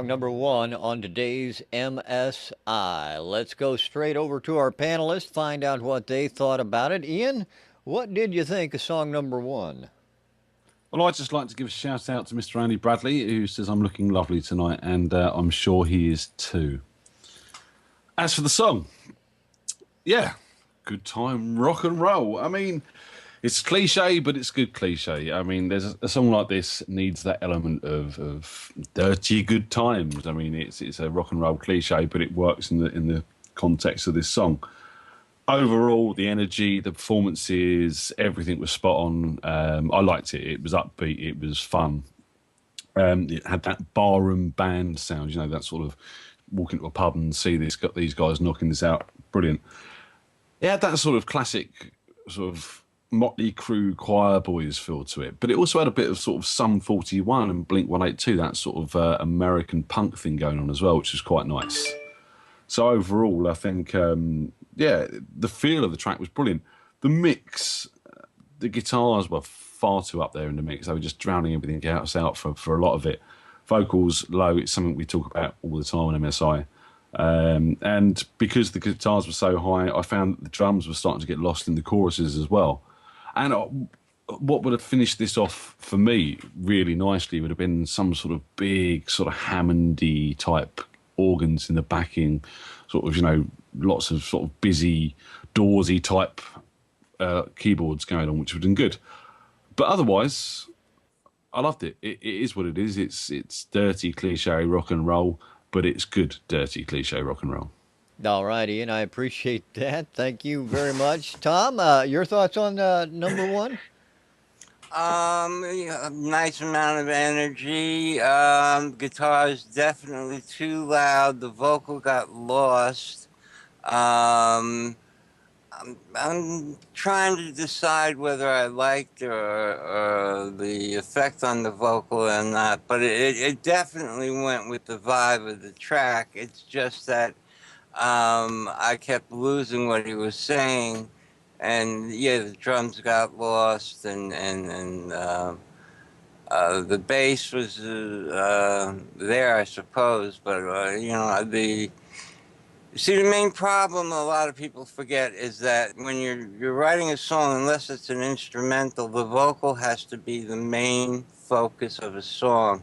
song number one on today's MSI. Let's go straight over to our panelists, find out what they thought about it. Ian, what did you think of song number one? Well, I'd just like to give a shout out to Mr. Andy Bradley, who says I'm looking lovely tonight, and I'm sure he is too. As for the song, yeah, good time rock and roll. I mean, it's cliche, but it's good cliche. I mean, there's a song like this needs that element of dirty good times. I mean, it's a rock and roll cliche, but it works in the context of this song. Overall, the energy, the performances, everything was spot on. I liked it. It was upbeat. It was fun. It had that barroom band sound, you know, that sort of walk into a pub and see these guys knocking this out. Brilliant. It had that sort of classic sort of Motley Crue choir boys feel to it, but it also had a bit of sort of Sum 41 and Blink 182, that sort of American punk thing going on as well, which was quite nice. So overall, I think, yeah, the feel of the track was brilliant. The mix, the guitars were far too up there in the mix. They were just drowning everything else out for a lot of it. Vocals low, it's something we talk about all the time on MSI. And because the guitars were so high, I found the drums were starting to get lost in the choruses as well. And what would have finished this off for me really nicely would have been some sort of big, sort of Hammondy type organs in the backing, sort of, you know, lots of sort of busy, Dawsey type keyboards going on, which would have been good. But otherwise, I loved it. It is what it is. It's dirty, cliche rock and roll, but it's good, dirty, cliche rock and roll. All right, Ian, I appreciate that. Thank you very much. Tom, your thoughts on number one? Yeah, nice amount of energy. Guitar's definitely too loud. The vocal got lost. I'm trying to decide whether I liked or the effect on the vocal or not, but it definitely went with the vibe of the track. It's just that I kept losing what he was saying. And yeah, the drums got lost, and the bass was there, I suppose. But you know, the main problem a lot of people forget is that when you're writing a song, unless it's an instrumental, the vocal has to be the main focus of a song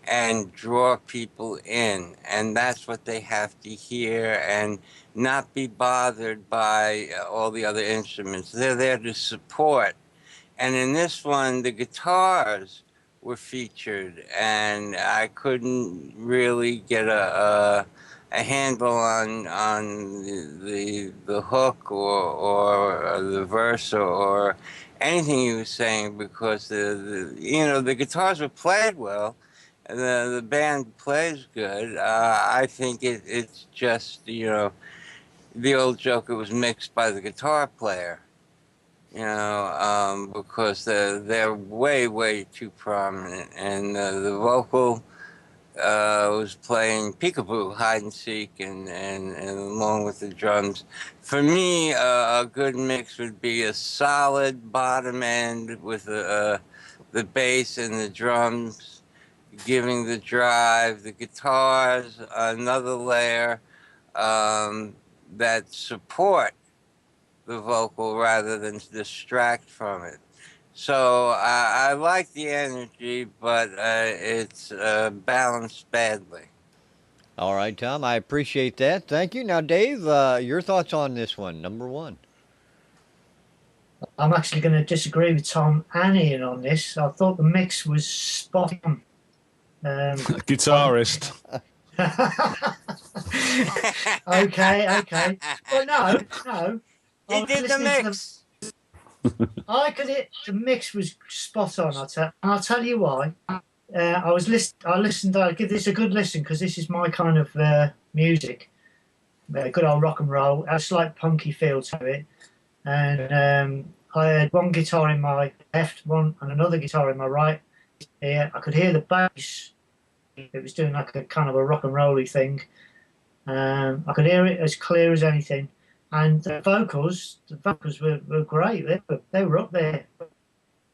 and draw people in, and that's what they have to hear and not be bothered by all the other instruments. They're there to support. And in this one, the guitars were featured, and I couldn't really get a handle on the hook or the verse or anything he was saying, because the guitars were played well. The band plays good. I think it's just, you know, the old joke, it was mixed by the guitar player, you know, because they're way too prominent. And the vocal was playing peekaboo, hide and seek, and along with the drums. For me, a good mix would be a solid bottom end with the bass and the drums giving the drive, the guitars, another layer that support the vocal rather than distract from it. So I like the energy, but it's balanced badly. All right, Tom, I appreciate that. Thank you. Now, Dave, your thoughts on this one, number one? I'm actually going to disagree with Tom and Ian on this. I thought the mix was spot on. Guitarist. Okay. Well, no. He did the mix. The mix was spot on. I'll tell you why. I listened. I'll give this a good listen because this is my kind of music. Good old rock and roll. A slight punky feel to it, and I had one guitar in my left, one and another guitar in my right. I could hear the bass. It was doing like a kind of a rock and rolly thing. I could hear it as clear as anything. And the vocals were great. They were up there.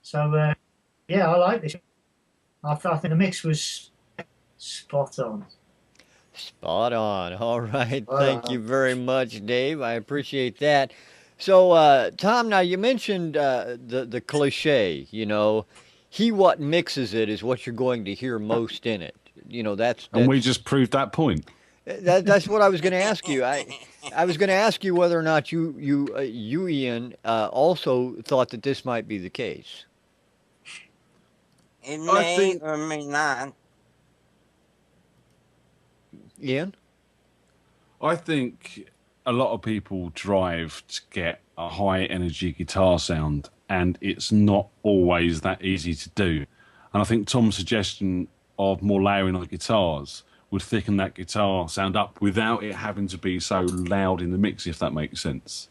So, yeah, I like this. I think the mix was spot on. Spot on. All right. Thank Uh, you very much, Dave. I appreciate that. So, Tom, now you mentioned the cliche. He what mixes it is what you're going to hear most in it. That's And we that's just proved that point. that's what I was going to ask you. I was going to ask you whether or not you Ian also thought that this might be the case. It I may think or may not. Ian? I think a lot of people drive to get a high energy guitar sound, and it's not always that easy to do. And I think Tom's suggestion of more layering on the guitars would thicken that guitar sound up without it having to be so loud in the mix, if that makes sense.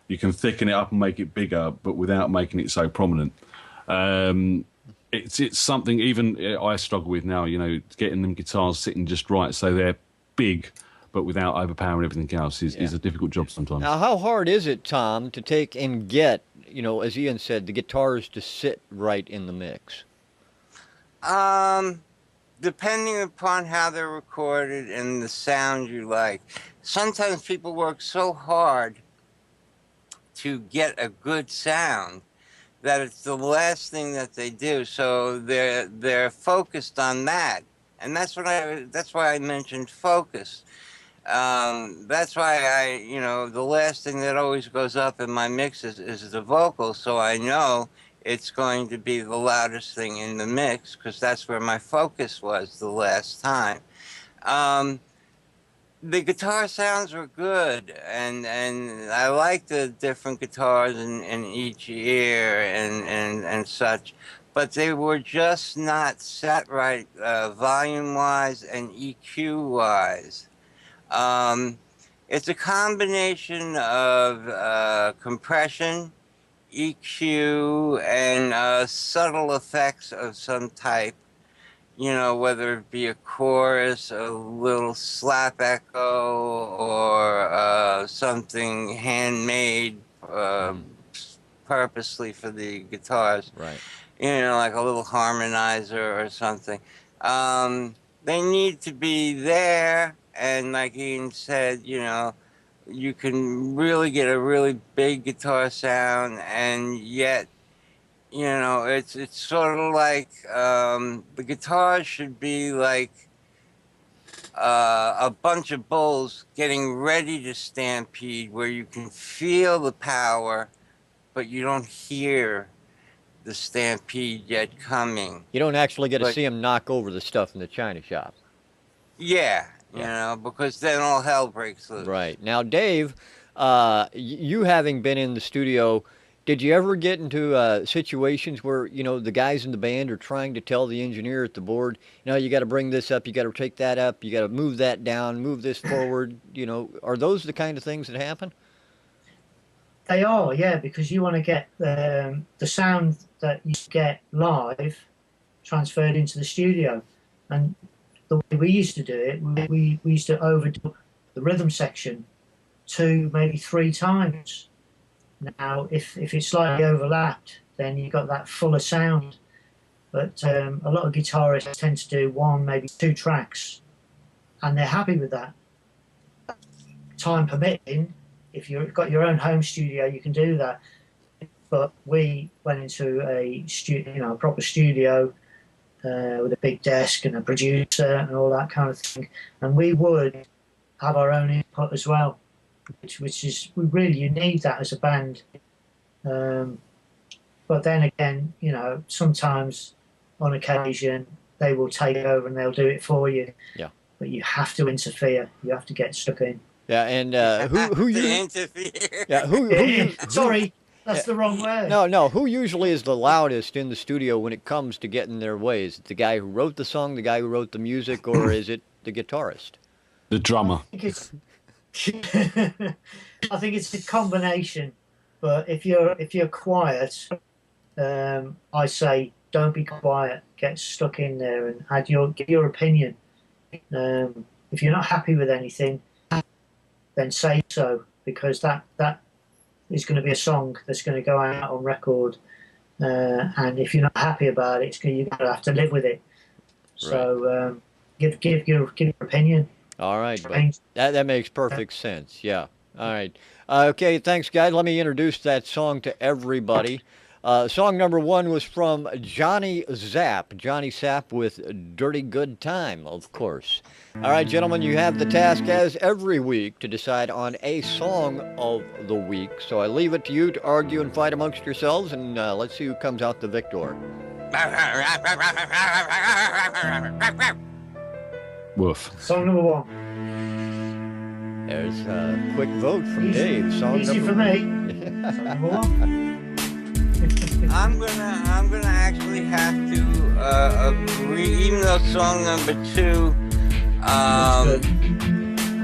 You can thicken it up and make it bigger, but without making it so prominent. It's something even I struggle with now, getting them guitars sitting just right so they're big, but without overpowering everything else is a difficult job sometimes. Now, how hard is it, Tom, to take and get, as Ian said, the guitars to sit right in the mix? Depending upon how they're recorded and the sound you like. Sometimes people work so hard to get a good sound that it's the last thing that they do. So they're focused on that, and that's why I mentioned focus. That's why the last thing that always goes up in my mixes is the vocal, so I know it's going to be the loudest thing in the mix because that's where my focus was the last time. The guitar sounds were good, and I like the different guitars in each ear and such, but they were just not set right volume-wise and EQ-wise. It's a combination of compression, EQ, and subtle effects of some type. Whether it be a chorus, a little slap echo, or something handmade purposely for the guitars. Right. Like a little harmonizer or something. They need to be there, and like Ian said, you can really get a really big guitar sound, and yet it's sort of like the guitar should be like a bunch of bulls getting ready to stampede, where you can feel the power, but you don't hear the stampede yet coming. You don't actually get to see him knock over the stuff in the china shop. Yeah, because then all hell breaks loose. Right. Now, Dave, you having been in the studio, did you ever get into situations where, the guys in the band are trying to tell the engineer at the board, you got to bring this up, you got to take that up, you got to move that down, move this forward, are those the kind of things that happen? They are, yeah, because you want to get the sound that you get live transferred into the studio. And the way we used to do it, we used to overdub the rhythm section 2, maybe 3 times. Now, if it's slightly overlapped, then you've got that fuller sound. But a lot of guitarists tend to do 1, maybe 2 tracks, and they're happy with that. Time permitting, if you've got your own home studio, you can do that. But we went into a studio, a proper studio with a big desk and a producer and all that kind of thing, and we would have our own input as well. Which is really, you need that as a band. But then again, sometimes on occasion they will take over and they'll do it for you. Yeah. But you have to interfere. You have to get stuck in. Yeah, and who you interfere? Yeah, Sorry, that's the wrong word. No. Who usually is the loudest in the studio when it comes to getting their way? Is it the guy who wrote the song, the guy who wrote the music, or is it the guitarist? The drummer. I think it's a combination, but if you're quiet, I say don't be quiet. Get stuck in there and give your opinion. If you're not happy with anything, then say so, because that is going to be a song that's going to go out on record. And if you're not happy about it, you're going to have to live with it. So give your opinion. All right, but Change. that makes perfect sense. Yeah. All right. Okay, thanks, guys. Let me introduce that song to everybody. Song number one was from Johnny Zapp. Johnny Zapp with Dirty Good Time, of course. All right, gentlemen, you have the task, as every week, to decide on a song of the week. So I leave it to you to argue and fight amongst yourselves, and let's see who comes out the victor. Woof. Song number one. There's a quick vote from Dave. Song Easy number for me. Song number one. I'm gonna actually have to agree, even though song number two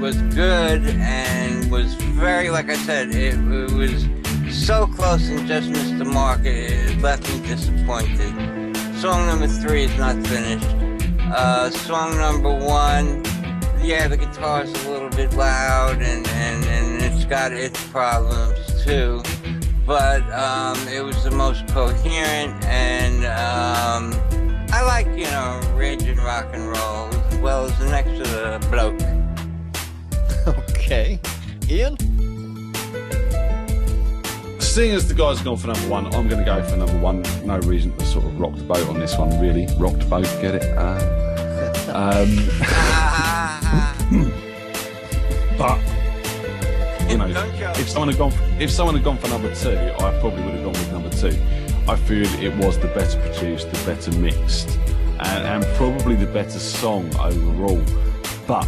was good and was very, like I said, it was so close and just missed the mark. It left me disappointed. Song number three is not finished. Song number one, yeah, the guitar's a little bit loud and it's got its problems too. But it was the most coherent, and I like, raging rock and roll as well as the next bloke. Okay. Ian? Seeing as the guy's gone for number one, I'm going to go for number one. No reason to sort of rock the boat on this one, really. Rock the boat, get it? But if someone had gone for number two, I probably would have gone with number two. I feel it was the better produced, the better mixed, and probably the better song overall. But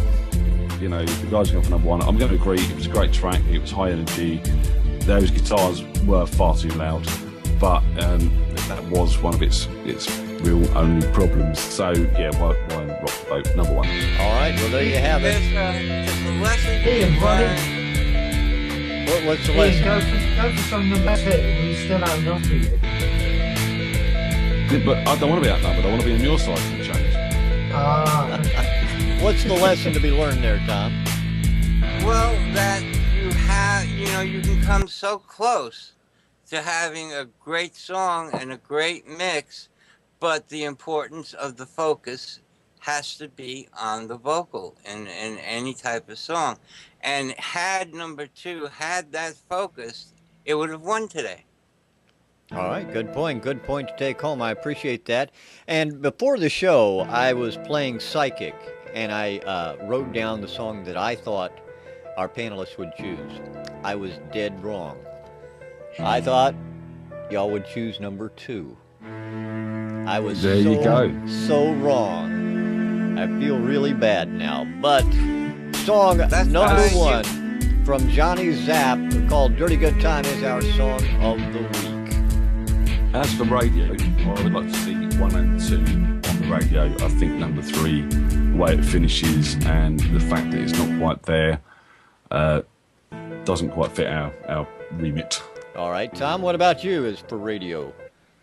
the guy's gone for number one. I'm going to agree. It was a great track. It was high energy. Those guitars were far too loud, but that was one of its real only problems. So yeah, why rock the boat? Number one. All right. Well, there you have it. It's a lesson to Ian, learn. What's the Ian, lesson? go for song number two. We still haven't got to you. Yeah, but I don't want to be outnumbered. I want to be on your side for the change. What's the lesson to be learned there, Tom? Well, that you can come so close to having a great song and a great mix, but the importance of the focus has to be on the vocal in any type of song. And had number two had that focus, it would have won today. All right, good point. Good point to take home. I appreciate that. And before the show, I was playing Psychic, and I wrote down the song that I thought our panelists would choose. I was dead wrong. I thought y'all would choose number two. I was There you go. so wrong. I feel really bad now. But song That's number fine. one from Johnny Zapp called Dirty Good Time is our song of the week. As for radio, I would like to see 1 and 2 on the radio. I think number 3, the way it finishes and the fact that it's not quite there, doesn't quite fit our remit. All right, Tom, what about you as for radio?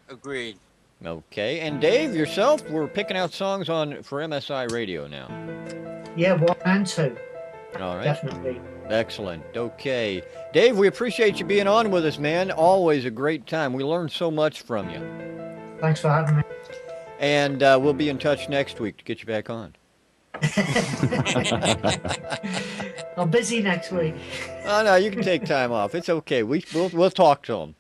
Agreed. Okay, and Dave, yourself, we're picking out songs for MSI radio now. Yeah, 1 and 2. All right. Definitely. Excellent. Okay. Dave, we appreciate you being on with us, man. Always a great time. We learned so much from you. Thanks for having me. And we'll be in touch next week to get you back on. I'm busy next week. Oh, no, you can take time off. It's okay. We'll talk to them.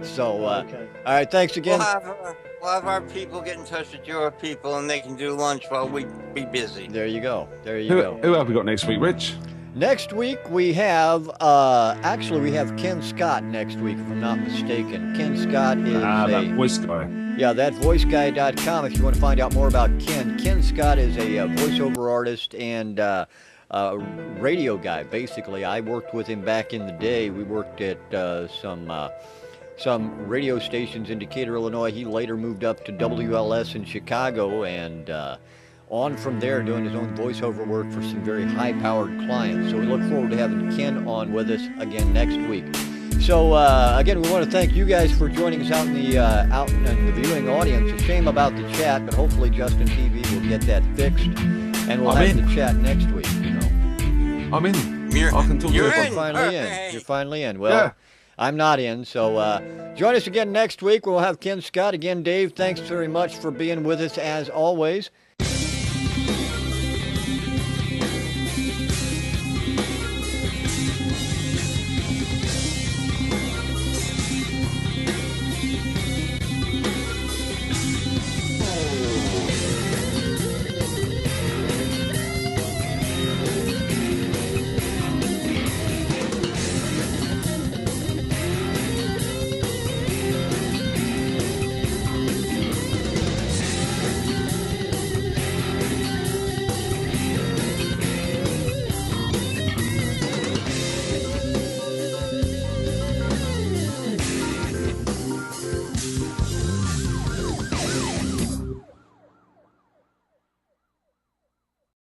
So, Okay. all right, thanks again. We'll have our people get in touch with your people, and they can do lunch while we be busy. There you go. There you Who go. have we got next week, Rich? Next week we have, we have Ken Scott next week, if I'm not mistaken. Ken Scott is That voice guy. thatvoiceguy.com if you want to find out more about Ken. Ken Scott is a voiceover artist and radio guy, basically. I worked with him back in the day. We worked at some radio stations in Decatur, Illinois. He later moved up to WLS in Chicago and on from there doing his own voiceover work for some very high-powered clients. So we look forward to having Ken on with us again next week. So again, we want to thank you guys for joining us out in the viewing audience. A shame about the chat, but hopefully Justin TV will get that fixed, and we'll have the chat next week. I'm in. I can talk to You're everyone. in. Finally in. Okay. You're finally in. Well, Yeah. I'm not in, so join us again next week. We'll have Ken Scott. Again, Dave, thanks very much for being with us as always.